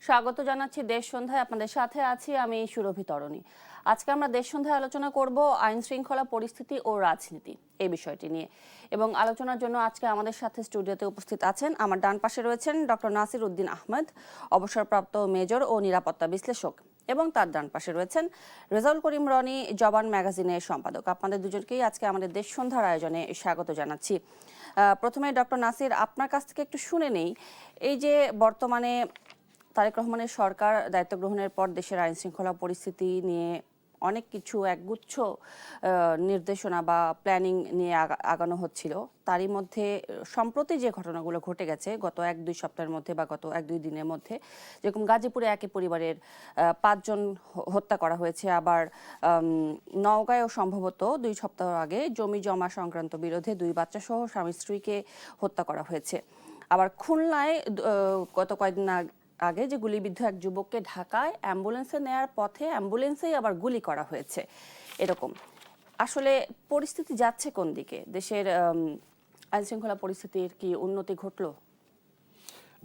স্বাগত জানাচ্ছি দেশ সন্ধ্যায়। আপনাদের সাথে আছি আমি সুরভি তরণী। আজকে আমরা দেশ সন্ধ্যায় আলোচনা করব আইন শৃঙ্খলা পরিস্থিতি ও রাজনীতি এই বিষয়টি নিয়ে, এবং আলোচনার জন্য আজকে আমাদের সাথে স্টুডিওতে উপস্থিত আছেন। আমার ডান পাশে রয়েছেন ডক্টর নাসির উদ্দিন আহমেদ, অবসরপ্রাপ্ত মেজর ও নিরাপত্তা বিশ্লেষক, এবং তার ডান পাশে রয়েছেন রেজাউল করিম রনি, জবান ম্যাগাজিনের সম্পাদক। আপনাদের দুজনকেই আজকে আমাদের দেশ সন্ধ্যার আয়োজনে স্বাগত জানাচ্ছি। প্রথমে ডক্টর নাসির, আপনার কাছ থেকে একটু শুনে নেই, এই যে বর্তমানে তারেক রহমানের সরকার দায়িত্ব গ্রহণের পর দেশের আইন শৃঙ্খলা পরিস্থিতি নিয়ে অনেক কিছু একগুচ্ছ নির্দেশনা বা প্ল্যানিং নিয়ে আগানো হচ্ছিল, তারই মধ্যে সম্প্রতি যে ঘটনাগুলো ঘটে গেছে গত 1-2 সপ্তাহের মধ্যে বা গত 1-2 দিনের মধ্যে, যেরকম গাজীপুরে একই পরিবারের 5 জন হত্যা করা হয়েছে, আবার নওগাঁয়ও সম্ভবত 2 সপ্তাহ আগে জমি জমা সংক্রান্ত বিরোধে 2 বাচ্চা সহ স্বামী স্ত্রীকে হত্যা করা হয়েছে। আবার খুলনায় গত কয়েকদিন আগে যে গুলিবিদ্ধ এক যুবককে ঢাকায় অ্যাম্বুলেন্সে নেয়ার পথে অ্যাম্বুলেন্সেই আবার গুলি করা হয়েছে। এরকম আসলে পরিস্থিতি যাচ্ছে কোন দিকে? দেশের আইন শৃঙ্খলা পরিস্থিতির কি উন্নতি ঘটলো?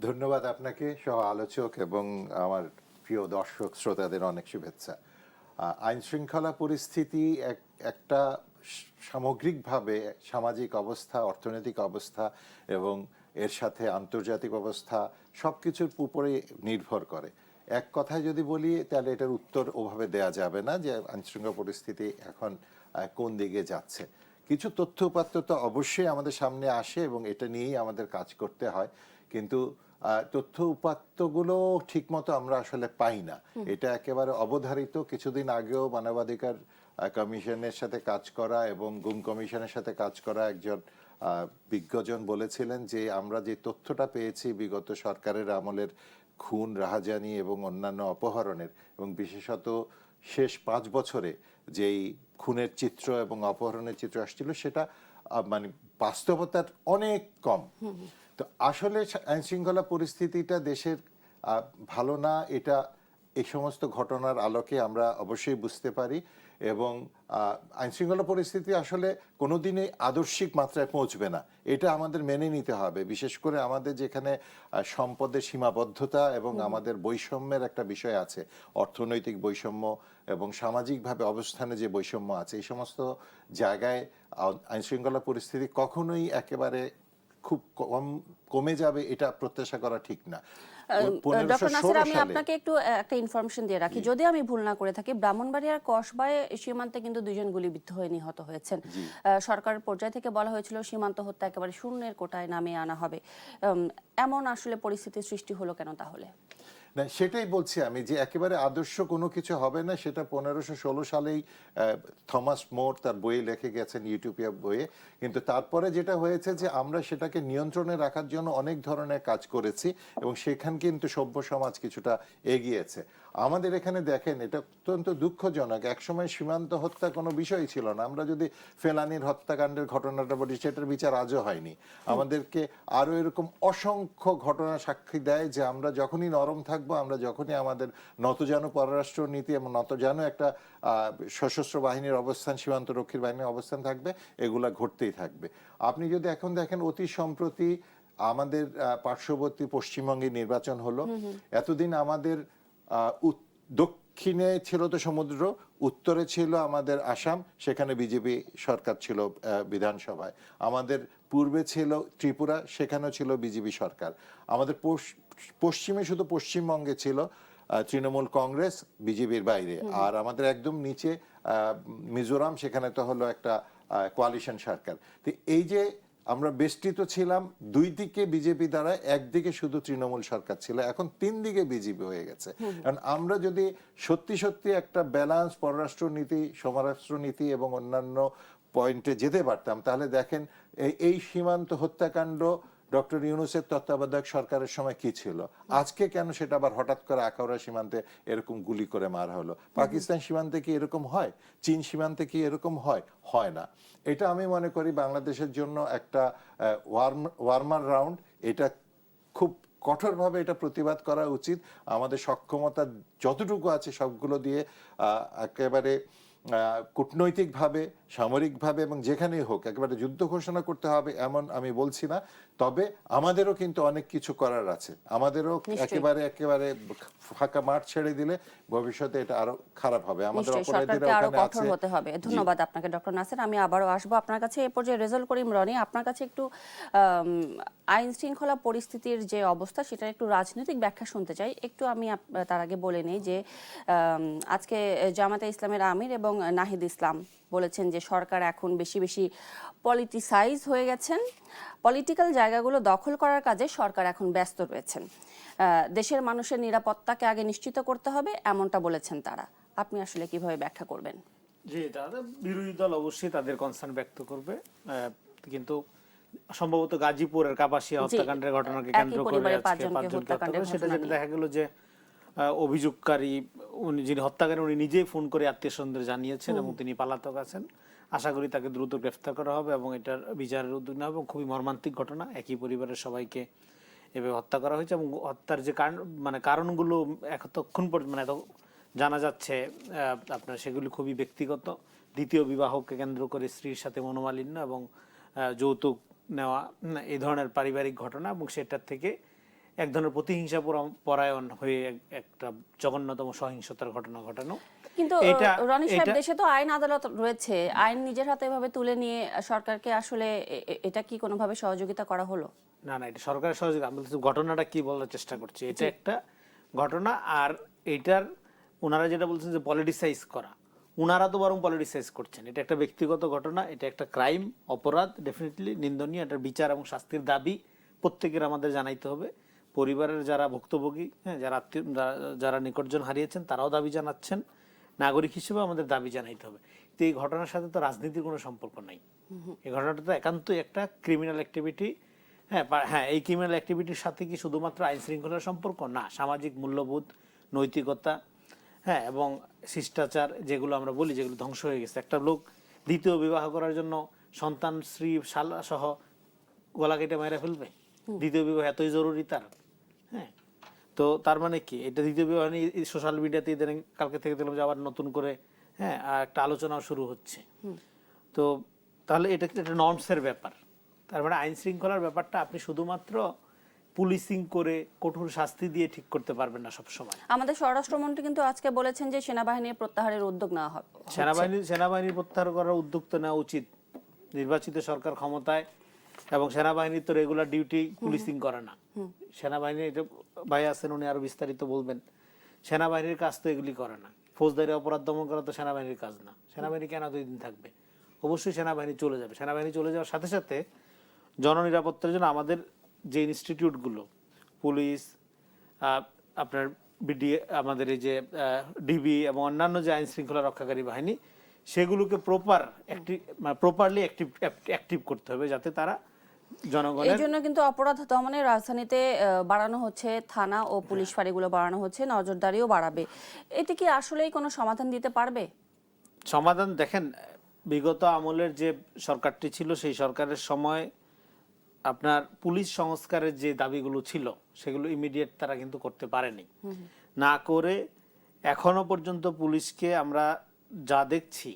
ধন্যবাদ আপনাকে সহ আলোচক এবং আমার প্রিয় দর্শক শ্রোতাদের অনেক শুভেচ্ছা। আইন শৃঙ্খলা পরিস্থিতি একটা সামগ্রিকভাবে সামাজিক অবস্থা, অর্থনৈতিক অবস্থা এবং এর সাথে আন্তর্জাতিক অবস্থা সব কিছুর উপরে নির্ভর করে। এক কথায় যদি বলি তাহলে এটার উত্তর ওভাবে দেয়া যাবে না যে আইন শৃঙ্খলা পরিস্থিতি এখন কোন দিকে যাচ্ছে। কিছু তথ্য উপাত্ত তো অবশ্যই আমাদের সামনে আসে এবং এটা নিয়েই আমাদের কাজ করতে হয়, কিন্তু তথ্য উপাত্তগুলো ঠিকমতো আমরা আসলে পাই না। এটা একেবারে অবধারিত। কিছুদিন আগেও মানবাধিকার কমিশনের সাথে কাজ করা এবং গুম কমিশনের সাথে কাজ করা একজন বিজ্ঞজন বলেছিলেন যে আমরা যে তথ্যটা পেয়েছি বিগত সরকারের আমলের খুন, রাহাজানি এবং অন্যান্য অপহরণের, এবং বিশেষত শেষ 5 বছরে যেই খুনের চিত্র এবং অপহরণের চিত্র আসছিল সেটা মানে বাস্তবতার অনেক কম। তো আসলে আইন শৃঙ্খলা পরিস্থিতিটা দেশের ভালো না, এটা এই সমস্ত ঘটনার আলোকে আমরা অবশ্যই বুঝতে পারি। এবং আইন শৃঙ্খলা পরিস্থিতি আসলে কোনোদিনই আদর্শিক মাত্রায় পৌঁছবে না, এটা আমাদের মেনে নিতে হবে। বিশেষ করে আমাদের যেখানে সম্পদের সীমাবদ্ধতা এবং আমাদের বৈষম্যের একটা বিষয় আছে, অর্থনৈতিক বৈষম্য এবং সামাজিকভাবে অবস্থানে যে বৈষম্য আছে, এই সমস্ত জায়গায় আইন শৃঙ্খলা পরিস্থিতি কখনোই একেবারে খুব কমে যাবে এটা প্রত্যাশা করা ঠিক না। ডক্টর নাসির, আমি আপনাকে একটু একটা ইনফরমেশন দিয়ে রাখি, যদি আমি ভুল না করে থাকি, ব্রাহ্মণবাড়িয়ার কসবায় সীমান্তে কিন্তু 2 জন গুলিবিদ্ধ হয়ে নিহত হয়েছেন। সরকারের পর্যায় থেকে বলা হয়েছিল সীমান্ত হত্যা একেবারে শূন্যের কোটায় নামিয়ে আনা হবে। এমন আসলে পরিস্থিতির সৃষ্টি হলো কেন তাহলে? না, সেটাই বলছি আমি যে একেবারে আদর্শ কোনো কিছু হবে না। সেটা 1516 সালেই থমাস মোর তার বইয়ে লিখে গেছেন, ইউটোপিয়া বইয়ে। কিন্তু তারপরে যেটা হয়েছে যে আমরা সেটাকে নিয়ন্ত্রণে রাখার জন্য অনেক ধরনের কাজ করেছি এবং সেখান কিন্তু সভ্য সমাজ কিছুটা এগিয়েছে। আমাদের এখানে দেখেন, এটা অত্যন্ত দুঃখজনক, একসময় সীমান্ত হত্যা কোনো বিষয় ছিল না। আমরা যদি ফেলানির হত্যাকাণ্ডের ঘটনাটা বলি, সেটার বিচার আজও হয়নি। আমাদেরকে আরো এরকম অসংখ্য ঘটনা সাক্ষী দেয় যে আমরা যখনই নরম থাকবো, আমরা যখনই আমাদের নতজানু পররাষ্ট্র নীতি এবং নতজানু একটা সশস্ত্র বাহিনীর অবস্থান, সীমান্ত রক্ষীর বাহিনীর অবস্থান থাকবে, এগুলা ঘটতেই থাকবে। আপনি যদি এখন দেখেন, অতি সম্প্রতি আমাদের পার্শ্ববর্তী পশ্চিমবঙ্গে নির্বাচন হলো। এতদিন আমাদের দক্ষিণে ছিল তো সমুদ্র, উত্তরে ছিল আমাদের আসাম, সেখানে বিজেপি সরকার ছিল বিধানসভায়। আমাদের পূর্বে ছিল ত্রিপুরা, সেখানেও ছিল বিজেপি সরকার। আমাদের পশ্চিমে শুধু পশ্চিমবঙ্গে ছিল তৃণমূল কংগ্রেস, বিজেপির বাইরে। আর আমাদের একদম নিচে মিজোরাম, সেখানে তো হলো একটা কোয়ালিশন সরকার। তো এই যে আমরা বেষ্টিত ছিলাম, 2 দিকে বিজেপি দ্বারা, একদিকে শুধু তৃণমূল সরকার ছিল, এখন 3 দিকে বিজেপি হয়ে গেছে। কারণ আমরা যদি সত্যি সত্যি একটা ব্যালান্স পররাষ্ট্র নীতি, সমরাষ্ট্র নীতি এবং অন্যান্য পয়েন্টে যেতে পারতাম, তাহলে দেখেন এই সীমান্ত হত্যাকাণ্ড ডক্টর ইউনূসের তত্ত্বাবধায়ক সরকারের সময় কি ছিল, আজকে কেন সেটা আবার হঠাৎ করে আখাউড়া সীমান্তে এরকম গুলি করে মারা হলো? পাকিস্তান সীমান্তে কি এরকম হয়? চীন সীমান্তে কি এরকম হয়? হয় না। এটা আমি মনে করি বাংলাদেশের জন্য একটা ওয়ার্মার রাউন্ড। এটা খুব কঠোরভাবে এটা প্রতিবাদ করা উচিত। আমাদের সক্ষমতা যতটুকু আছে সবগুলো দিয়ে একেবারে কূটনৈতিকভাবে সামরিকভাবে এবং যেখানেই হোক একেবারে যুদ্ধ ঘোষণা করতে হবে এমন আমি বলছি না, তবে আমাদেরও কিন্তু অনেক কিছু করার আছে। আমাদেরও একেবারে একেবারে ফাঁকা মাঠ ছেড়ে দিলে ভবিষ্যতে এটা আরো খারাপ হবে। আমাদের নিশ্চয়ই অপরাধীরা সরকারকে আরো ওখানে কঠোর আছে। হতে হবে। ধন্যবাদ আপনাকে ডক্টর নাসির। আমি আবারও আসবো আপনার কাছে। এ পর্যায়ে রেজাউল করিম রনি, আপনার কাছে একটু আইন শৃঙ্খলা পরিস্থিতির যে অবস্থা সেটা একটু রাজনৈতিক ব্যাখ্যা শুনতে চাই। একটু আমি তার আগে বলে নেই যে আজকে জামায়াতে ইসলামের আমির এবং নাহিদ ইসলাম বলেছেন যে সরকার এখন বেশি বেশি পলিটিসাইজ হয়ে গেছেন, পলিটিক্যাল জায়গাগুলো দখল করার কাজে সরকার এখন ব্যস্ত রয়েছেন, দেশের মানুষের নিরাপত্তাকে আগে নিশ্চিত করতে হবে এমনটা বলেছেন তারা। আপনি আসলে কিভাবে ব্যাখ্যা করবেন? জি, তাদের বিরোধী দল অবশ্যই তাদের কনসার্ন ব্যক্ত করবে, কিন্তু সম্ভবত গাজীপুরের কাপাসিয়া হত্যাকাণ্ডের ঘটনাকে কেন্দ্র করে আজকে 5 জনকে হত্যা করা, সেটা যেটা দেখা গেল যে অভিযোগকারী উনি যিনি হত্যাকারী উনি নিজেই ফোন করে আত্মীয়স্বজনদের জানিয়েছেন এবং তিনি পলাতক আছেন। আশা করি তাকে দ্রুত গ্রেফতার করা হবে এবং এটার বিচারের উদ্যোগ নেওয়া হবে। এবং খুবই মর্মান্তিক ঘটনা, একই পরিবারের সবাইকে এভাবে হত্যা করা হয়েছে এবং হত্যার যে কারণগুলো এতক্ষণ পর্যন্ত এত জানা যাচ্ছে আপনার সেগুলি খুবই ব্যক্তিগত। দ্বিতীয় বিবাহকে কেন্দ্র করে স্ত্রীর সাথে মনোমালিন্য এবং যৌতুক নেওয়া, এই ধরনের পারিবারিক ঘটনা, এবং সেটার থেকে এক ধরনের প্রতিহিংসা পরায়ণ হয়ে একটা জঘন্যতম সহিংসতার ঘটনা ঘটানো। কিন্তু রনি সাহেব, দেশে তো আইন আদালত রয়েছে, আইন নিজের হাতে এভাবে তুলে নিয়ে সরকারকে আসলে এটা কি কোনোভাবে সহযোগিতা করা হলো? না, এটা সরকারের সহযোগিতা। আমি ঘটনাটা কি বলার চেষ্টা করছি, এটা একটা ঘটনা। আর এইটার ওনারা যেটা বলছেন যে পলিটিসাইজ করা, ওনারা তো বরং পলিটিসাইজ করছেন। এটা একটা ব্যক্তিগত ঘটনা, এটা একটা ক্রাইম, অপরাধ, ডেফিনেটলি নিন্দনীয়। এটার বিচার এবং শাস্তির দাবি প্রত্যেকের আমাদের জানাইতে হবে। পরিবারের যারা ভুক্তভোগী, যারা আত্মীয়, যারা নিকটজন হারিয়েছেন তারাও দাবি জানাচ্ছেন, নাগরিক হিসেবে আমাদের দাবি জানাইতে হবে। তো এই ঘটনার সাথে তো রাজনীতির কোনো সম্পর্ক নাই। এই ঘটনাটা তো একান্তই একটা ক্রিমিনাল অ্যাক্টিভিটি। হ্যাঁ, এই ক্রিমিনাল অ্যাক্টিভিটির সাথে কি শুধুমাত্র আইন শৃঙ্খলার সম্পর্ক? না, সামাজিক মূল্যবোধ, নৈতিকতা, এবং শিষ্টাচার যেগুলো আমরা বলি, যেগুলো ধ্বংস হয়ে গেছে। একটা লোক দ্বিতীয় বিবাহ করার জন্য সন্তান, স্ত্রী, শালা সহ গলা কেটে মেরে ফেলবে? দ্বিতীয় বিবাহ এতই জরুরি তার? তো তার মানে কি, এটা দ্বিতীয় বিবাহ নিয়ে সোশ্যাল মিডিয়াতে ইদানিং কালকে থেকে দেখলাম যে আবার নতুন করে একটা আলোচনা শুরু হচ্ছে। তো তাহলে এটা একটা নর্মসের ব্যাপার। তার মানে আইন শৃঙ্খলার ব্যাপারটা আপনি শুধুমাত্র পুলিশিং করে কঠোর শাস্তি দিয়ে ঠিক করতে পারবেন না সবসময়। আমাদের স্বরাষ্ট্রমন্ত্রী কিন্তু আজকে বলেছেন যে সেনাবাহিনীর প্রত্যাহারের উদ্যোগ নেওয়া হবে। সেনাবাহিনীর প্রত্যাহার করার উদ্যোগ তো নেওয়া উচিত। নির্বাচিত সরকার ক্ষমতায়, এবং সেনাবাহিনীর তো রেগুলার ডিউটি পুলিশিং করে না। সেনাবাহিনী, এটা ভাই আছেন উনি আরো বিস্তারিত বলবেন, সেনাবাহিনীর কাজ তো এগুলি করে না। ফৌজদারি অপরাধ দমন করা তো সেনাবাহিনীর কাজ না। সেনাবাহিনী কেন 2 দিন থাকবে? অবশ্যই সেনাবাহিনী চলে যাবে। সেনাবাহিনী চলে যাওয়ার সাথে সাথে জননিরাপত্তার জন্য আমাদের যে ইনস্টিটিউটগুলো, পুলিশ, আপনার বিডি, আমাদের এই যে ডিবি এবং অন্যান্য যে আইন শৃঙ্খলা রক্ষাকারী বাহিনী, সেগুলোকে প্রপারলি অ্যাক্টিভ করতে হবে, যাতে তারা জনগণের। এই জন্য কিন্তু অপরাধ দমনে রাজধানীতে বাড়ানো হচ্ছে, থানা ও পুলিশ ফাঁড়িগুলো বাড়ানো হচ্ছে, নজরদারিও বাড়াবে। এটি কি আসলেই কোনো সমাধান দিতে পারবে? সমাধান দেখেন, বিগত আমলের যে সরকারটি ছিল সেই সরকারের সময় আপনার পুলিশ সংস্কারের যে দাবিগুলো ছিল সেগুলো ইমিডিয়েট তারা কিন্তু করতে পারেনি। না করে এখনো পর্যন্ত পুলিশকে আমরা যা দেখছি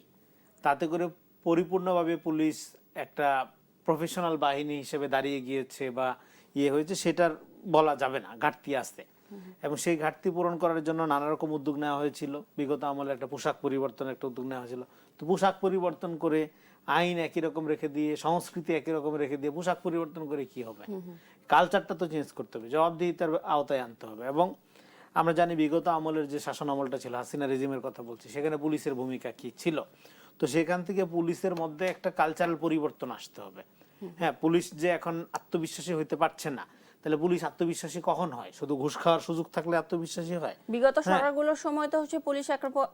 তাতে করে পরিপূর্ণভাবে পুলিশ একটা প্রফেশনাল বাহিনী হিসেবে দাঁড়িয়ে গিয়েছে বা হয়েছে, সেটার বলা যাবে না, ঘাটতি আছে। এবং সেই ঘাটতি পূরণ করার জন্য নানা রকম উদ্যোগ নেওয়া হয়েছিল। বিগত আমলে একটা পোশাক পরিবর্তনের একটা উদ্যোগ নেওয়া হয়েছিল। তো পোশাক পরিবর্তন করে, আইন একই রকম রেখে দিয়ে, সংস্কৃতি একই রকম রেখে দিয়ে পোশাক পরিবর্তন করে কি হবে? কালচারটা তো চেঞ্জ করতে হবে, জবাবদিহিতার আওতায় আনতে হবে। এবং আমরা জানি বিগত আমলের যে শাসন আমলটা ছিল, হাসিনা রেজিমের কথা বলছি, সেখানে পুলিশের ভূমিকা কি ছিল। তো সেখান থেকে পুলিশের মধ্যে একটা কালচারাল পরিবর্তন আসতে হবে। পুলিশ যে এখন আত্মবিশ্বাসী হইতে পারছে না, তাহলে পুলিশ আত্মবিশ্বাসী কখন হয়? শুধু ঘুষ খাওয়ার সুযোগ থাকলে আত্মবিশ্বাসী হয়? বিগত সরকারগুলোর সময় তো হচ্ছে পুলিশ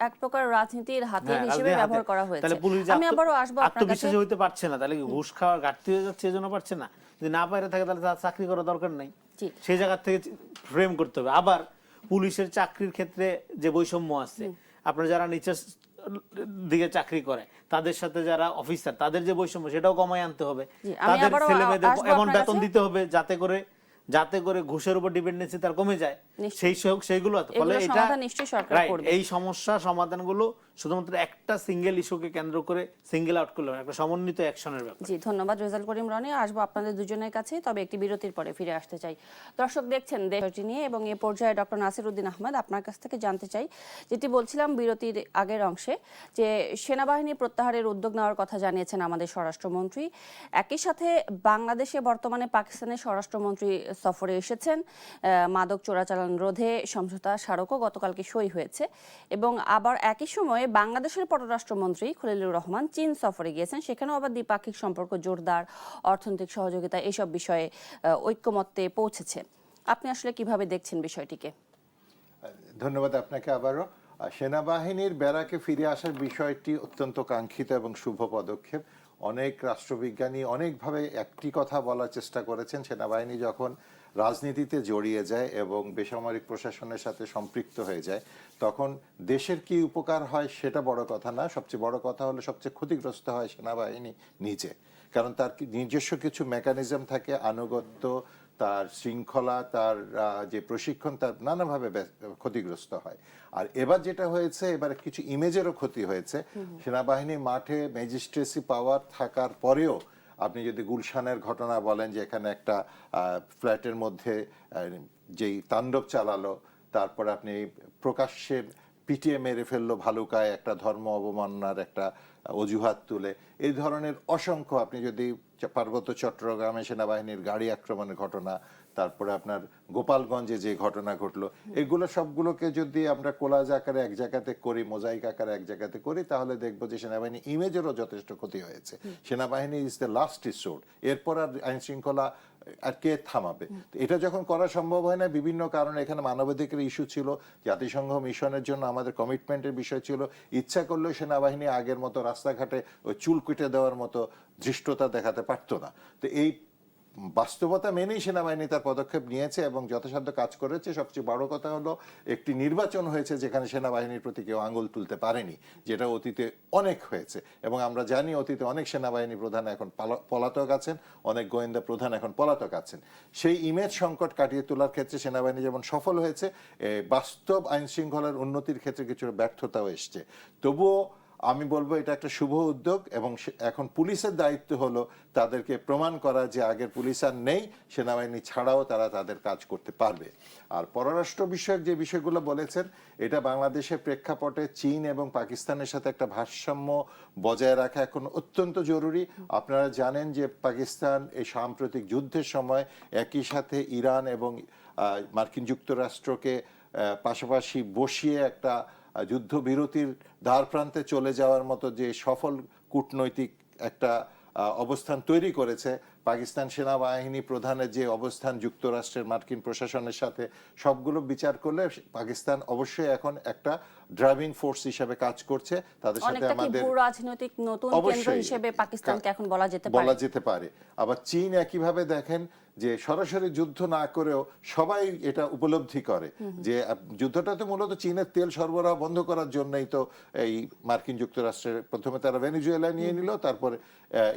এক প্রকার রাজনীতির হাতিয়ার হিসেবে ব্যবহার করা হয়েছে। তাহলে পুলিশ আমি আবারও আসবো আপনার কাছে। আত্মবিশ্বাসী হইতে পারছে না, তাহলে ঘুষ খাওয়ার ঘাটতি হয়ে যাচ্ছে, এজন্য পারছে না। যদি না পারে থাকে তাহলে তার চাকরি করার দরকার নাই। সেই জায়গা থেকে ফ্রেম করতে হবে। আবার পুলিশের চাকরির ক্ষেত্রে যে বৈষম্য আছে, আপনারা যারা নিচের দিকে চাকরি করে তাদের সাথে যারা অফিসার, তাদের যে বৈষম্য, সেটাও কমায় আনতে হবে। তাদের ছেলে মেয়েদের এমন বেতন দিতে হবে যাতে করে যাতে করে ঘুষের উপর ডিপেন্ডেন্সি তার কমে যায়, নিশ্চয়ই। সেইগুলো আছে। ফলে এগুলো এটা সমাধান নিশ্চয়ই সরকার রাইট, করবে। এই সমস্যা সমাধানগুলো শুধুমাত্র একটা সিঙ্গেল ইস্যুকে কেন্দ্র করে সিঙ্গেল আউট করলে হবে না, একটা সমন্বিত অ্যাকশনের ব্যাপার। জি, ধন্যবাদ রেজাল করিম রনি। আসবো আপনাদের দুজনের কাছে, তবে একটি বিরতির পরে ফিরে আসতে চাই। দর্শক দেখছেন দেশটি নিয়ে, এবং এ পর্যায়ে ডক্টর নাসিরউদ্দিন আহমেদ আপনার কাছ থেকে জানতে চাই, যেটি বলছিলাম বিরতির আগের অংশে, যে সেনাবাহিনী প্রত্যাহারের উদ্যোগ নেওয়ার কথা জানিয়েছেন আমাদের স্বরাষ্ট্রমন্ত্রী। একই সাথে বাংলাদেশে বর্তমানে পাকিস্তানের স্বরাষ্ট্রমন্ত্রী সফরে এসেছেন। মাদক চোরাচালান রোধে সমঝোতা স্মারকও গতকালকে সই হয়েছে, এবং আবার একই সময়ে বাংলাদেশের পররাষ্ট্রমন্ত্রী খলিলুর রহমান চীন সফরে গিয়েছেন। সেখানেও আবার দ্বিপাক্ষিক সম্পর্ক জোরদার, অর্থনৈতিক সহযোগিতা, এসব বিষয়ে ঐক্যমত্যে পৌঁছেছে। আপনি আসলে কিভাবে দেখছেন বিষয়টিকে? ধন্যবাদ আপনাকে আবারও। সেনাবাহিনীর ব্যারাকে ফিরে আসার বিষয়টি অত্যন্ত কাঙ্ক্ষিত এবং শুভ পদক্ষেপ। অনেক রাষ্ট্রবিজ্ঞানী অনেকভাবে একটি কথা বলার চেষ্টা করেছেন, সেনাবাহিনী যখন রাজনীতিতে জড়িয়ে যায় এবং বেসামরিক প্রশাসনের সাথে সম্পৃক্ত হয়ে যায়, তখন দেশের কি উপকার হয় সেটা বড় কথা না, সবচেয়ে বড় কথা হলো সবচেয়ে ক্ষতিগ্রস্ত হয় সেনাবাহিনী নিজে। কারণ তার নিজস্ব কিছু মেকানিজম থাকে, আনুগত্য, তার শৃঙ্খলা, তার যে প্রশিক্ষণ, তার নানাভাবে ক্ষতিগ্রস্ত হয়। আর এবার যেটা হয়েছে, এবার কিছু ইমেজেরও ক্ষতি হয়েছে। সেনাবাহিনী মাঠে ম্যাজিস্ট্রেসি পাওয়ার থাকার পরেও আপনি যদি গুলশানের ঘটনা বলেন, যে এখানে একটা ফ্ল্যাটের মধ্যে যেই তাণ্ডব চালালো, তারপর আপনি প্রকাশ্যে পিটিয়ে মেরে ফেললো ভালুকায় একটা ধর্ম অবমাননার একটা অজুহাত তুলে, এই ধরনের অসংখ্য, আপনি যদি পার্বত্য চট্টগ্রামে সেনাবাহিনীর গাড়ি আক্রমণের ঘটনা, তারপরে আপনার গোপালগঞ্জে যে ঘটনা ঘটলো, এগুলো সবগুলোকে যদি আমরা কোলাজ আকারে এক জায়গাতে করি, মোজাইক আকারে এক জায়গাতে করি, তাহলে দেখবো যে সেনাবাহিনী ইমেজেরও যথেষ্ট ক্ষতি হয়েছে। সেনাবাহিনী ইজ দ্য লাস্ট রিসোর্ট, এরপর আর আইন শৃঙ্খলা আর কে থামাবে? এটা যখন করা সম্ভব হয় না বিভিন্ন কারণে, এখানে মানবাধিকার ইস্যু ছিল, জাতিসংঘ মিশনের জন্য আমাদের কমিটমেন্টের বিষয় ছিল, ইচ্ছা করলেও সেনাবাহিনী আগের মতো রাস্তাঘাটে ওই চুল কুটে দেওয়ার মতো ধৃষ্টতা দেখাতে পারতো না। তো এই বাস্তবতা মেনেই সেনাবাহিনী তার পদক্ষেপ নিয়েছে এবং যথাসাধ্য কাজ করেছে। সবচেয়ে বড় কথা হলো একটি নির্বাচন হয়েছে যেখানে সেনাবাহিনীর প্রতি কেউ আঙুল তুলতে পারেনি, যেটা অতীতে অনেক হয়েছে। এবং আমরা জানি অতীতে অনেক সেনাবাহিনী প্রধান এখন পলাতক আছেন, অনেক গোয়েন্দা প্রধান এখন পলাতক আছেন। সেই ইমেজ সংকট কাটিয়ে তোলার ক্ষেত্রে সেনাবাহিনী যেমন সফল হয়েছে, বাস্তব আইন শৃঙ্খলার উন্নতির ক্ষেত্রে কিছু ব্যর্থতাও এসছে। তবুও আমি বলবো এটা একটা শুভ উদ্যোগ, এবং এখন পুলিশের দায়িত্ব হলো তাদেরকে প্রমাণ করা যে আগের পুলিশ আর নেই, সেনাবাহিনী ছাড়াও তারা তাদের কাজ করতে পারবে। আর পররাষ্ট্র বিষয়ক যে বিষয়গুলো বলেছেন, এটা বাংলাদেশের প্রেক্ষাপটে চীন এবং পাকিস্তানের সাথে একটা ভারসাম্য বজায় রাখা এখন অত্যন্ত জরুরি। আপনারা জানেন যে পাকিস্তান এই সাম্প্রতিক যুদ্ধের সময় একই সাথে ইরান এবং মার্কিন যুক্তরাষ্ট্রকে পাশাপাশি বসিয়ে একটা যুদ্ধবিরতির দ্বার প্রান্তে চলে যাওয়ার মতো যে সফল কূটনৈতিক একটা অবস্থান তৈরি করেছে। পাকিস্তান সেনাবাহিনী প্রধানের যে অবস্থান যুক্তরাষ্ট্রের মার্কিন প্রশাসনের সাথে, সবগুলো বিচার করলে পাকিস্তান অবশ্যই এখন একটা ড্রাইভিং ফোর্স হিসেবে কাজ করছে। তাদের সাথে আমাদের রাজনৈতিক নতুন কেন্দ্র হিসেবে পাকিস্তানকে এখন বলা যেতে পারে। আবার চীন একইভাবে দেখেন যে সরাসরি যুদ্ধ না করেও সবাই এটা উপলব্ধি করে যে যুদ্ধটা তো মূলত চীনের তেল সরবরাহ বন্ধ করার জন্যই তো এই মার্কিন যুক্তরাষ্ট্রের প্রথমে তারা ভেনেজুয়েলা নিয়ে নিল, তারপরে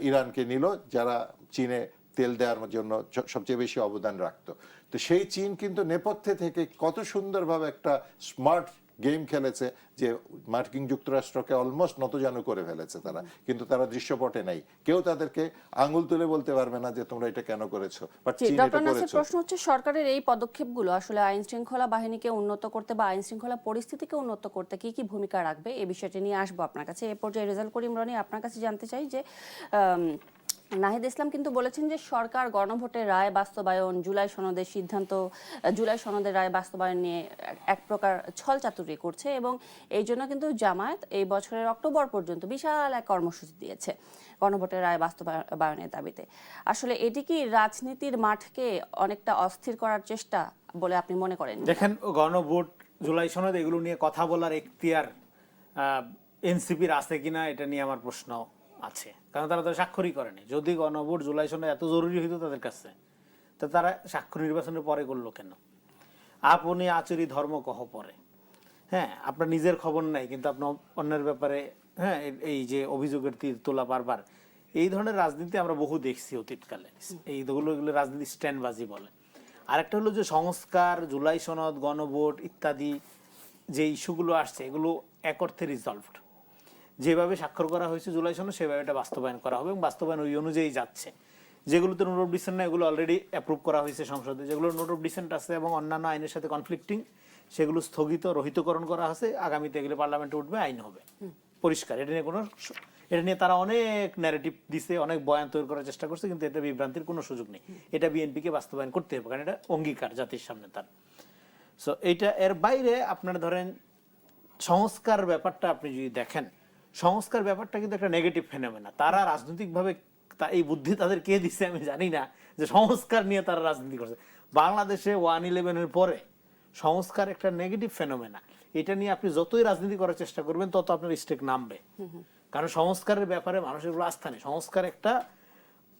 ইরানকে নিল, যারা চীনে তেল দেওয়ার জন্য সবচেয়ে বেশি অবদান রাখতো। তো সেই চীন কিন্তু নেপথ্যে থেকে কত সুন্দরভাবে একটা স্মার্ট গেম খেলেছে যে মার্কিন যুক্তরাষ্ট্রকে অলমোস্ট নতজানু করে ফেলেছে তারা, কিন্তু তারা দৃশ্যপটে নাই। কেউ তাদেরকে আঙুল তুলে বলতে পারবে না যে তোমরা এটা কেন করেছো, বাট চীন এটা করেছে। প্রশ্ন হচ্ছে, সরকারের এই পদক্ষেপগুলো আসলে আইন শৃঙ্খলা বাহিনীকে উন্নত করতে বা আইন শৃঙ্খলা পরিস্থিতিকে উন্নত করতে কি কি ভূমিকা রাখবে, এই বিষয়টি নিয়ে আসবো আপনার কাছে। এ পর্যায়ে রেজাল করিম রনি, আপনার কাছে জানতে চাই যে নাহিদ ইসলাম কিন্তু বলেছেন যে সরকার গণভোটের রায় বাস্তবায়ন, জুলাই সনদের রায় বাস্তবায়ন নিয়ে এক প্রকার ছলচাতুরি করছে, এবং এই জন্য কিন্তু জামায়াত এই বছরের অক্টোবর পর্যন্ত বিশাল এক কর্মসূচি দিয়েছে গণভোটের রায় বাস্তবায়নের দাবিতে। আসলে এটি কি রাজনীতির মাঠকে অনেকটা অস্থির করার চেষ্টা বলে আপনি মনে করেন? দেখেন, গণভোট, জুলাই সনদ, এগুলো নিয়ে কথা বলার এখতিয়ার এনসিপির আছে কিনা এটা নিয়ে আমার প্রশ্ন আছে, কারণ তারা তো স্বাক্ষরই করেনি। যদি গণভোট, জুলাই সনদ এত জরুরি হইতো তাদের কাছে, তো তারা স্বাক্ষর নির্বাচনের পরে করলো কেন? আপনি আচরি ধর্ম কহ পরে। হ্যাঁ, আপনার নিজের খবর নাই কিন্তু আপনি অন্যের ব্যাপারে, হ্যাঁ, এই যে অভিযোগের তীর তোলা বারবার, এই ধরনের রাজনীতি আমরা বহু দেখছি অতীতকালে। এগুলো রাজনীতি স্ট্যান্ডবাজি বলে। আরেকটা হলো যে সংস্কার, জুলাই সনদ, গণভোট ইত্যাদি যে ইস্যুগুলো আসছে এগুলো এক অর্থে রিজলভড। যেভাবে স্বাক্ষর করা হয়েছে জুলাই সনদ সেভাবে এটা বাস্তবায়ন করা হবে এবং বাস্তবায়ন ওই অনুযায়ী যাচ্ছে। যেগুলোতে নোট অফ ডিসেন্ট না এগুলো অলরেডি অ্যাপ্রুভ করা হয়েছে সংসদে, যেগুলো নোট অফ ডিসেন্ট আছে এবং অন্যান্য আইনের সাথে কনফ্লিক্টিং সেগুলো স্থগিত রহিতকরণ করা আছে। আগামীতে এগুলো পার্লামেন্টে উঠবে, আইন হবে, পরিষ্কার। এটা নিয়ে তারা অনেক ন্যারেটিভ দিছে, অনেক বয়ান তৈরি করার চেষ্টা করছে, কিন্তু এটা বিভ্রান্তির কোনো সুযোগ নেই। এটা বিএনপিকে বাস্তবায়ন করতে হবে, কারণ এটা অঙ্গীকার জাতির সামনে তার। সো এইটা এর বাইরে আপনারা ধরেন সংস্কার ব্যাপারটা আপনি যদি দেখেন, সংস্কার ব্যাপারটা কিন্তু একটা নেগেটিভ ফেনোমেনা। তারা রাজনৈতিকভাবে এই বুদ্ধি তাদের কে দিচ্ছে আমি জানি না, যে সংস্কার নিয়ে তারা রাজনীতি করছে। বাংলাদেশে 1/11-এর পরে সংস্কার একটা নেগেটিভ ফেনোমেনা। এটা নিয়ে আপনি যতই রাজনীতি করার চেষ্টা করবেন তত আপনার স্টেক নামবে, কারণ সংস্কারের ব্যাপারে মানুষের কোনো আস্থা নেই। সংস্কার একটা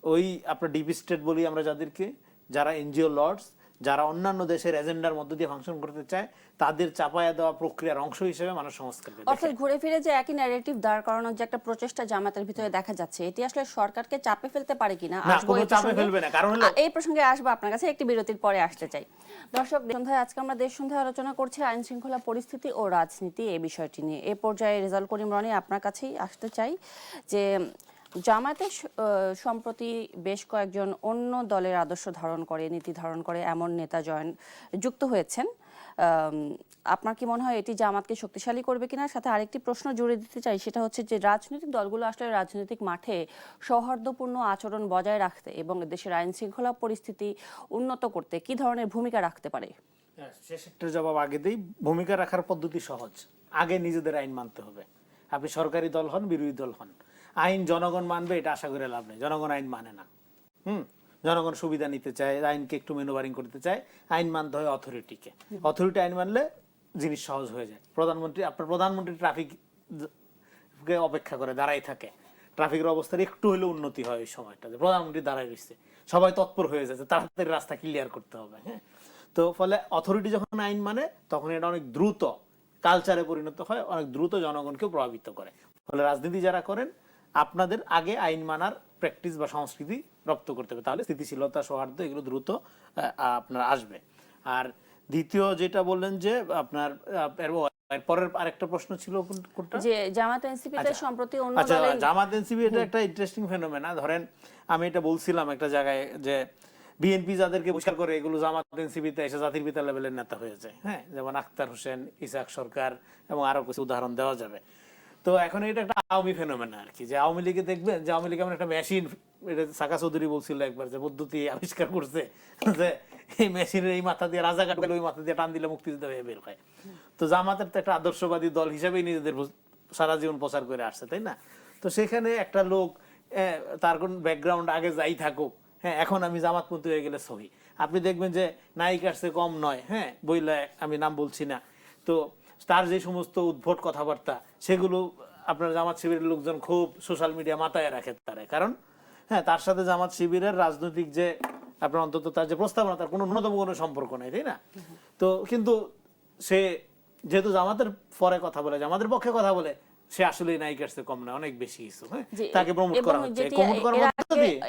ওই আপনার ডিপ স্টেট বলি আমরা যাদেরকে, যারা এনজিও লর্ডস, যারা অন্যান্য দেশের এজেন্ডার মধ্য দিয়ে ফাংশন করতে চায়, তাদের চাপায়া দেওয়া প্রক্রিয়ার অংশ হিসেবে মানুষ সংস্কার দেখে। অর্থাৎ ঘুরে ফিরে যে একই ন্যারেটিভ দাঁড় করানোর যে একটা প্রচেষ্টা জামাতের ভিতরে দেখা যাচ্ছে, এটি আসলে সরকারকে চাপে ফেলতে পারে কিনা? না, কোনো চাপে ফেলবে না, কারণ হলো এই প্রসঙ্গে আসবো আপনার কাছে, একটি বিরতির পরে আসতে চাই। দর্শক, সন্ধ্যায় আজকে আমরা দেশ সন্ধ্যায় আলোচনা করছি আইন শৃঙ্খলা পরিস্থিতি ও রাজনীতি এই বিষয়টি নিয়ে। এই পর্যায়ে রেজাউল করিম রনি আপনার কাছেই আসতে চাই যে জামায়াতের সম্প্রতি বেশ কয়েকজন অন্য দলের আদর্শ ধারণ করে, নীতি ধারণ করে এমন নেতা যুক্ত হয়েছেন। আপনার কি মনে হয় এটি জামাতকে শক্তিশালী করবে কিনা? সাথে আরেকটি প্রশ্ন জুড়ে দিতে চাই, সেটা হচ্ছে যে রাজনৈতিক দলগুলো আসলে রাজনৈতিক মাঠে সৌহার্দ্যপূর্ণ আচরণ বজায় রাখতে এবং দেশের আইন শৃঙ্খলা পরিস্থিতি উন্নত করতে কি ধরনের ভূমিকা রাখতে পারে? শেষেরটার জবাব আগে দেই। ভূমিকা রাখার পদ্ধতি সহজ, আগে নিজেদের আইন মানতে হবে। আপনি সরকারি দল হন, বিরোধী দল হন, আইন জনগণ মানবে এটা আশা করে লাভ নেই। জনগণ আইন মানে না। জনগণ সুবিধা নিতে চায়, আইনকে একটু মেনুবারিং করতে চায়, আইন মানতে হয় অথরিটিকে। অথরিটি আইন মানলে জিনিস সহজ হয়ে যায়। আপনার প্রধানমন্ত্রী ট্রাফিককে অপেক্ষা করে দাঁড়াই থাকে, ট্রাফিকের অবস্থার একটু হলেও উন্নতি হয় ওই সময়টাতে, প্রধানমন্ত্রী দাঁড়ায় রয়েছে, সবাই তৎপর হয়ে যাচ্ছে, তাড়াতাড়ি রাস্তা ক্লিয়ার করতে হবে। হ্যাঁ, তো ফলে অথরিটি যখন আইন মানে তখন এটা অনেক দ্রুত কালচারে পরিণত হয়, অনেক দ্রুত জনগণকেও প্রভাবিত করে। ফলে রাজনীতি যারা করেন আপনাদের আগে আইন মানার প্র্যাকটিস বা সংস্কৃতি রপ্ত করতে হবে, তাহলে স্থিতিশীলতা, সৌহার্দ্য এগুলো দ্রুত আপনার আসবে। আর দ্বিতীয় যেটা বললেন যে আপনার পরের আরেকটা প্রশ্ন ছিল কোনটা, যে জামাত এনসিপিতে সম্প্রতি অন্য আচ্ছা, দলের জামাত এনসিপি এটা একটা ইন্টারেস্টিং ফেনোমেনা। ধরেন আমি এটা বলছিলাম একটা জায়গায় যে বিএনপি যাদেরকে বহিষ্কার করে এগুলো জামাত এনসিপিতে এসে জাতির পিতা লেভেলের নেতা হয়ে যায়। হ্যাঁ, যেমন আখতার হোসেন, ইসাক সরকার এবং আরো কিছু উদাহরণ দেওয়া যাবে। তো এখন এটা একটা আওয়ামী ফেনোমেনা আর কি, যে আওয়ামী লীগে দেখবেন যে আওয়ামী লীগ এমন একটা মেশিন, এটা সাকা চৌধুরী বলছিল একবার যে পদ্ধতি আবিষ্কার করছে যে এই মেশিনের এই মাথা দিয়ে রাজা কাটলে ওই মাথা দিয়ে টান দিলে মুক্তিযুদ্ধ হয়ে বের হয়। তো জামাতের তো একটা আদর্শবাদী দল হিসেবেই নিজেদের সারা জীবন প্রচার করে আসছে, তাই না? তো সেখানে একটা লোক তার কোন ব্যাকগ্রাউন্ড আগে যাই থাকুক, হ্যাঁ, এখন আমি জামাতপন্থী হয়ে গেলে সহি। আপনি দেখবেন যে নায়িকার চেয়ে কম নয়, হ্যাঁ, বইলে আমি নাম বলছি না, তো তার যে সমস্ত উদ্ভট কথাবার্তা সেগুলো আপনার জামাত শিবিরের লোকজন খুব সোশ্যাল মিডিয়া মাথায় রাখে তারা, কারণ হ্যাঁ তার সাথে জামাত শিবিরের রাজনৈতিক যে আপনার অন্তত তার যে প্রস্তাবনা তার কোনো ন্যূনতম কোনো সম্পর্ক নেই, তাই না? তো কিন্তু সে যেহেতু জামাতের পরে কথা বলে, জামাতের পক্ষে কথা বলে, সে আসলে নায়িকার চেয়ে কম না, অনেক বেশি কিছু। হ্যাঁ, তাকে প্রমোট করা হচ্ছে।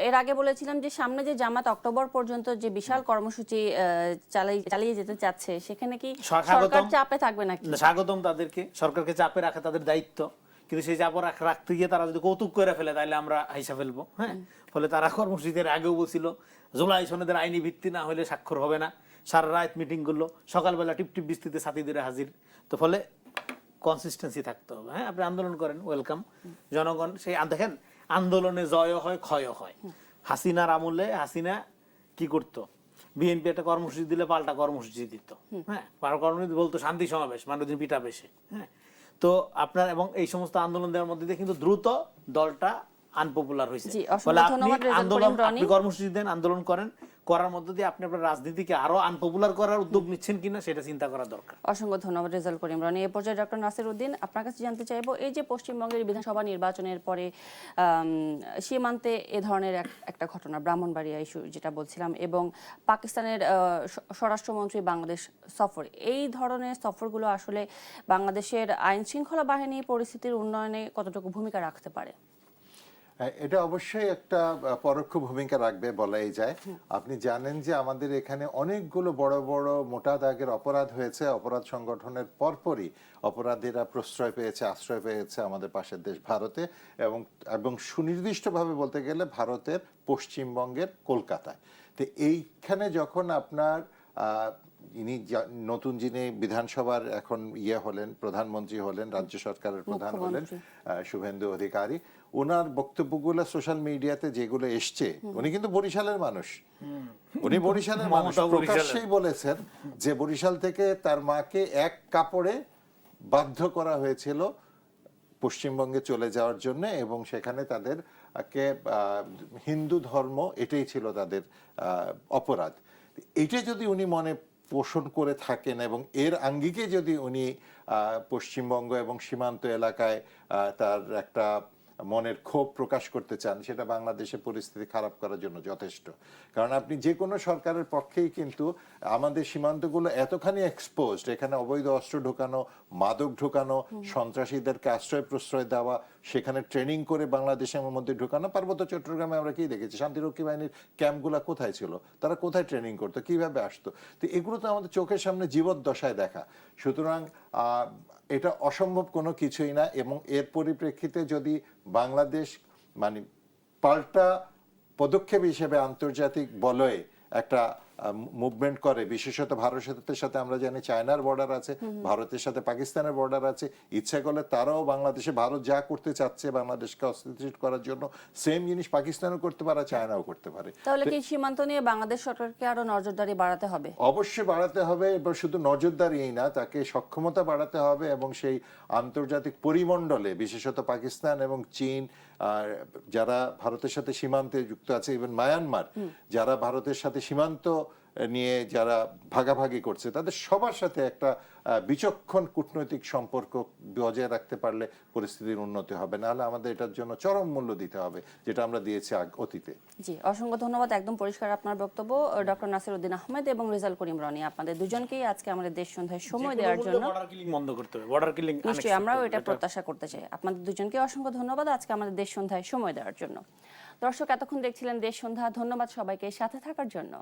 এর আগে বলেছিলাম যে সামনে যে জামাত অক্টোবর পর্যন্ত যে বিশাল কর্মসূচি চালিয়ে যেতে চাচ্ছে, সেখানে কি সরকার চাপে থাকবে নাকি? স্বাগতম তাদেরকে, সরকারকে চাপে রাখা তাদের দায়িত্ব, কিন্তু সেই চাপ রাখতে গিয়ে তারা যদি কৌতুক করে ফেলে তাহলে আমরা হাইসা ফেলবো। হ্যাঁ, ফলে তারা কর্মসূচির আগেও বলছিল জুলাই সনদের আইনি ভিত্তি না হলে স্বাক্ষর হবে না, সারা রাত মিটিং করলো, সকালবেলা টিপটিপ বৃষ্টিতে ছাতিদের হাজির। তো ফলে কনসিস্টেন্সি থাকতে হবে। হ্যাঁ, আপনি আন্দোলন করেন, ওয়েলকাম। জনগণ সেই দেখেন আন্দোলনে জয় হয়, ক্ষয় হয়। হাসিনার আমলে হাসিনা কি করতো, বিএনপি একটা কর্মসূচি দিলে পাল্টা কর্মসূচি দিত। হ্যাঁ, কর্মসূচি বলতো শান্তি সমাবেশ, মানুষদিন পিঠা বেশে। হ্যাঁ, তো আপনার এবং এই সমস্ত আন্দোলন দেওয়ার মধ্যে দিয়ে কিন্তু দ্রুত দলটা আনপপুলার হয়েছে। ফলে আপনি আন্দোলন, আপনি কর্মসূচি দেন, আন্দোলন করেন, করার মধ্য দিয়ে আপনি আপনার রাজনীতিকে আরো আনপপুলার করার উদ্যোগ নিচ্ছেন কিনা সেটা চিন্তা করা দরকার। অসংখ্য ধন্যবাদ রেজাউল করিম রনি। এই পর্যায়ে ডক্টর নাসির উদ্দিন, আপনার কাছে জানতে চাইবো, এই যে পশ্চিমবঙ্গের বিধানসভা নির্বাচনের পরে সীমান্তে এ ধরনের একটা ঘটনা, ব্রাহ্মণবাড়িয়া ইস্যু যেটা বলছিলাম, এবং পাকিস্তানের স্বরাষ্ট্রমন্ত্রী বাংলাদেশ সফর, এই ধরনের সফরগুলো আসলে বাংলাদেশের আইন শৃঙ্খলা বাহিনী পরিস্থিতির উন্নয়নে কতটুকু ভূমিকা রাখতে পারে? এটা অবশ্যই একটা পরোক্ষ ভূমিকা রাখবে বলাই যায়। আপনি জানেন যে আমাদের এখানে অনেকগুলো বড় বড় মোটা দাগের অপরাধ হয়েছে, অপরাধ সংগঠনের পরপরই অপরাধীরা প্রশ্রয় পেয়েছে, আশ্রয় পেয়েছে আমাদের পাশের দেশ ভারতে, এবং এবং সুনির্দিষ্টভাবে বলতে গেলে ভারতের পশ্চিমবঙ্গের কলকাতায়। তো এইখানে যখন আপনার ইনি নতুন যিনি বিধানসভার এখন হলেন, প্রধানমন্ত্রী হলেন, রাজ্য সরকারের প্রধান হলেন, শুভেন্দু অধিকারী, ওনার বক্তব্যগুলো সোশ্যাল মিডিয়াতে যেগুলো এসছে, উনি কিন্তু বরিশালের মানুষ, উনি বরিশালের মানুষ, প্রকাশ্যেই বলেছেন যে বরিশাল থেকে তার মাকে এক কাপড়ে বাধ্য করা হয়েছিল পশ্চিমবঙ্গে চলে যাওয়ার জন্য, এবং সেখানে তাদের হিন্দু ধর্ম এটাই ছিল তাদের অপরাধ। এটা যদি উনি মনে পোষণ করে থাকেন এবং এর আঙ্গিকে যদি উনি পশ্চিমবঙ্গ এবং সীমান্ত এলাকায় তার একটা মনের ক্ষোভ প্রকাশ করতে চান, সেটা বাংলাদেশের পরিস্থিতি খারাপ করার জন্য যথেষ্ট। কারণ আপনি যে কোনো সরকারের পক্ষেই কিন্তু আমাদের সীমান্তগুলো এতখানি এক্সপোজড, এখানে অবৈধ অস্ত্র ঢোকানো, মাদক ঢোকানো, সন্ত্রাসীদেরকে আশ্রয় প্রশ্রয় দেওয়া, সেখানে ট্রেনিং করে বাংলাদেশের মধ্যে ঢোকানো। পার্বত্য চট্টগ্রামে আমরা কি দেখেছি, শান্তিরক্ষী বাহিনীর ক্যাম্পগুলো কোথায় ছিল, তারা কোথায় ট্রেনিং করতো, কিভাবে আসতো, তো এগুলো তো আমাদের চোখের সামনে জীবদ্দশায় দেখা। সুতরাং এটা অসম্ভব কোনো কিছুই না, এবং এর পরিপ্রেক্ষিতে যদি বাংলাদেশ মানে পাল্টা পদক্ষেপ হিসেবে আন্তর্জাতিক বলয়ে একটা মুভমেন্ট করে, বিশেষত ভারতের সাথে আমরা জানি চায়নার বর্ডার আছে, ভারতের সাথে পাকিস্তানের বর্ডার আছে, ইচ্ছা করলে তারাও বাংলাদেশে ভারত যা করতে চাচ্ছে বাংলাদেশকে অস্থিতিশীল করার জন্য, সেম জিনিস পাকিস্তানও করতে পারে, চায়নাও করতে পারে। তাহলে কি সীমান্ত নিয়ে বাংলাদেশ সরকারকে আরো নজরদারি বাড়াতে হবে? অবশ্যই বাড়াতে হবে, এবং শুধু নজরদারিই না, তাকে সক্ষমতা বাড়াতে হবে, এবং সেই আন্তর্জাতিক পরিমণ্ডলে বিশেষত পাকিস্তান এবং চীন, যারা ভারতের সাথে সীমান্তে যুক্ত আছে, ইভেন মায়ানমার যারা ভারতের সাথে সীমান্ত নিয়ে যারা ভাগাভাগি করছে, তাদের সবার সাথে একটা বিচক্ষণ কূটনৈতিক সম্পর্ক বজায় রাখতে পারলে পরিস্থিতির উন্নতি হবে, নাহলে আমাদের এটার জন্য চরম মূল্য দিতে হবে, যেটা আমরা দিয়েছি অতীতে। জি, অসংখ্য ধন্যবাদ, একদম পরিষ্কার আপনার বক্তব্য। ডক্টর নাসির উদ্দিন আহমেদ এবং রেজাল করিম রনি, আপনাদের দুজনকেই আজকে আমাদের দেশ সন্ধ্যায় সময় দেওয়ার জন্য বর্ডার কিলিং বন্ধ করতে হবে, বর্ডার কিলিং নিশ্চয়ই আমরাও এটা প্রত্যাশা করতে চাই। আপনাদের দুজনকে অসংখ্য ধন্যবাদ আজকে আমাদের দেশ সন্ধ্যায় সময় দেওয়ার জন্য। দর্শক, এতক্ষণ দেখছিলেন দেশ সন্ধ্যা। ধন্যবাদ সবাইকে সাথে থাকার জন্য।